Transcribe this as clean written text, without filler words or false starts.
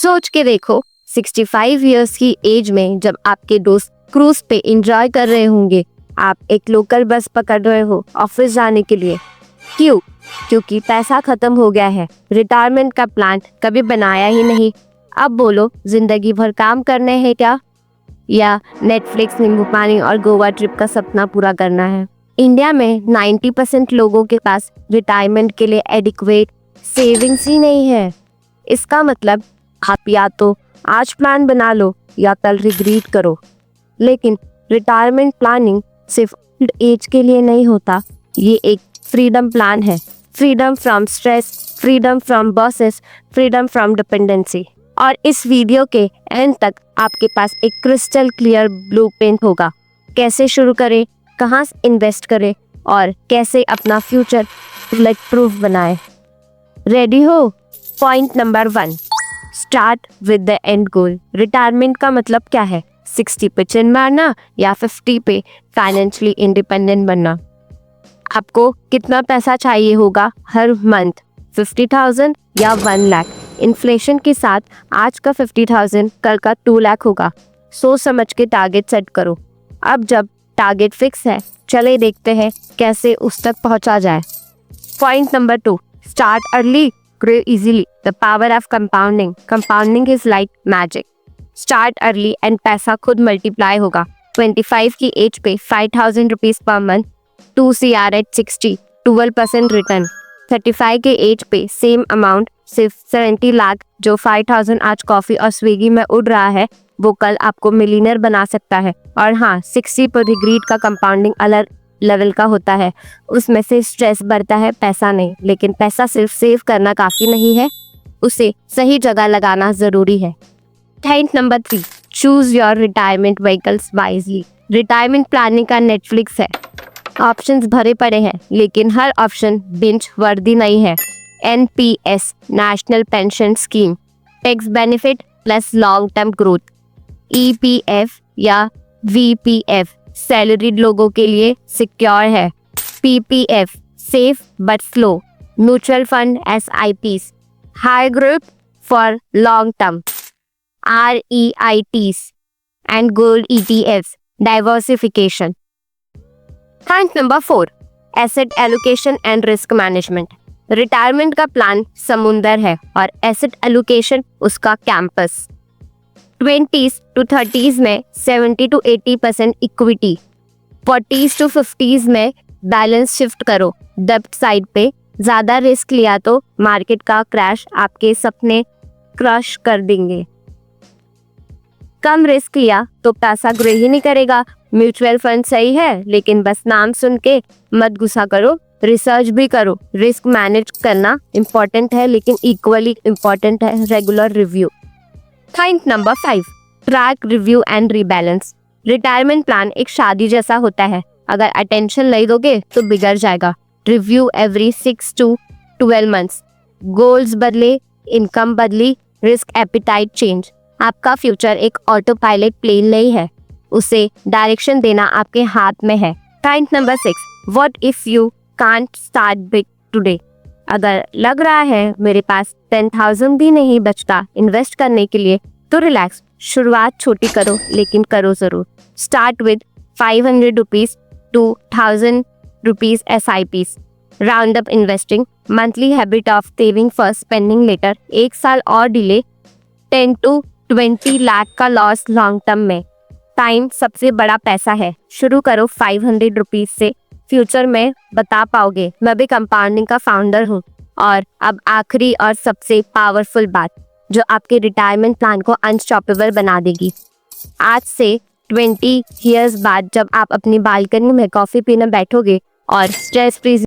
सोच के देखो, 65 इयर्स की एज में जब आपके दोस्त क्रूज पे एंजॉय कर रहे होंगे, आप एक लोकल बस पकड़ रहे हो ऑफिस जाने के लिए। क्यों? क्योंकि पैसा खत्म हो गया है, रिटायरमेंट का प्लान कभी बनाया ही नहीं। अब बोलो, जिंदगी भर काम करने हैं क्या, या नेटफ्लिक्स, नींबू पानी और गोवा ट्रिप का सपना पूरा करना है? इंडिया में 90% लोगों के पास रिटायरमेंट के लिए एडिक्वेट सेविंग्स ही नहीं है। इसका मतलब आप या तो आज प्लान बना लो या कल रिग्रेट करो। लेकिन रिटायरमेंट प्लानिंग सिर्फ ओल्ड एज के लिए नहीं होता, ये एक फ्रीडम प्लान है। Freedom from stress, freedom from bosses, freedom from dependency. और इस वीडियो के एंड तक आपके पास एक क्रिस्टल क्लियर ब्लूप्रिंट होगा। कैसे शुरू करें, कहाँ इन्वेस्ट करें और कैसे अपना फ्यूचर बुलेट प्रूफ बनाएं। रेडी हो? Point number 1, start with the end goal. Retirement का मतलब क्या है? 60 पे चिन मारना या 50 पे फाइनेंशियली इंडिपेंडेंट बनना? आपको कितना पैसा चाहिए होगा हर मंथ? 50,000 या 1 लाख? इन्फ्लेशन के साथ आज का 50,000 कल का 2 लाख होगा। सोच समझ के टारगेट सेट करो। अब जब टारगेट फिक्स है, चले देखते हैं कैसे उस तक पहुंचा जाए। Point number 2, start early, grow easily. The power of compounding. Compounding is like magic. Start early and पैसा खुद मल्टीप्लाई होगा। 25 की एज पे 5,000 rupees per month, 2 CR at 60, 12% return. 35 के एज पे सेम अमाउंट, सिर्फ 70 लाख, जो 5,000 आज कॉफी और स्विगी में उड़ रहा है, वो कल आपको मिलियनर बना सकता है। और हाँ, 60 पर ग्रीड का कंपाउंडिंग अलग लेवल का होता है। उसमें से स्ट्रेस बढ़ता है, पैसा नहीं। लेकिन पैसा सिर्फ सेव करना काफी नहीं है, उसे सही जगह लगाना जरूरी है। Point number 3, choose your retirement vehicles wisely. Retirement planning का नेटफ्लिक्स है। ऑप्शंस भरे पड़े हैं, लेकिन हर ऑप्शन बिंच वर्दी नहीं है। NPS, national pension scheme, tax benefit plus long term growth. EPF या VPF, सैलरीड लोगों के लिए सिक्योर है। PPF, safe but slow. Mutual fund SIPs, high growth for long term. REITs and gold ETFs, diversification. Point number 4, asset allocation and risk management. Retirement का plan समुंदर है और asset allocation उसका campus. 20s to 30s में 70 to 80% equity, 40s to 50s में balance shift करो। डेब्ट side पे ज्यादा रिस्क लिया तो मार्केट का क्रैश आपके सपने क्रश कर देंगे। कम रिस्क लिया तो पैसा ग्रो ही नहीं करेगा। म्यूचुअल फंड सही है, लेकिन बस नाम सुन के मत गुस्सा करो, रिसर्च भी करो। रिस्क मैनेज करना इम्पोर्टेंट है, लेकिन इक्वली इम्पोर्टेंट है regular review. Point number 5, track, review and rebalance. Retirement plan एक शादी जैसा होता है, अगर अटेंशन नहीं दोगे तो बिगड़ जाएगा। Review every 6 to 12 months। Goals बदले, इनकम बदली, रिस्क एपिटाइट चेंज। आपका फ्यूचर एक ऑटो पायलट प्लेन नहीं है, उसे डायरेक्शन देना आपके हाथ में है। Point number 6, what if you can't start big today. अगर लग रहा है मेरे पास 10,000 भी नहीं बचता इन्वेस्ट करने के लिए, तो रिलैक्स, शुरुआत छोटी करो, लेकिन करो जरूर। Start with 500 rupees to 1,000 rupees SIPs। Round up investing, monthly habit of saving first, spending later. 1 साल और डिले, 10 to 20 लाख का लॉस लॉन्ग टर्म में। टाइम सबसे बड़ा पैसा है, शुरू करो 500 रुपीज से, फ्यूचर में बता पाओगे। मैं भी कंपाउंडिंग का फाउंडर हूँ। और अब आखिरी और सबसे पावरफुल बात, जो आपके रिटायरमेंट प्लान को अनस्टॉपेबल बना देगी। आज से 20 इयर्स बाद जब आप अपनी बालकनी में कॉफी पीने बैठोगे और स्ट्रेस फ्री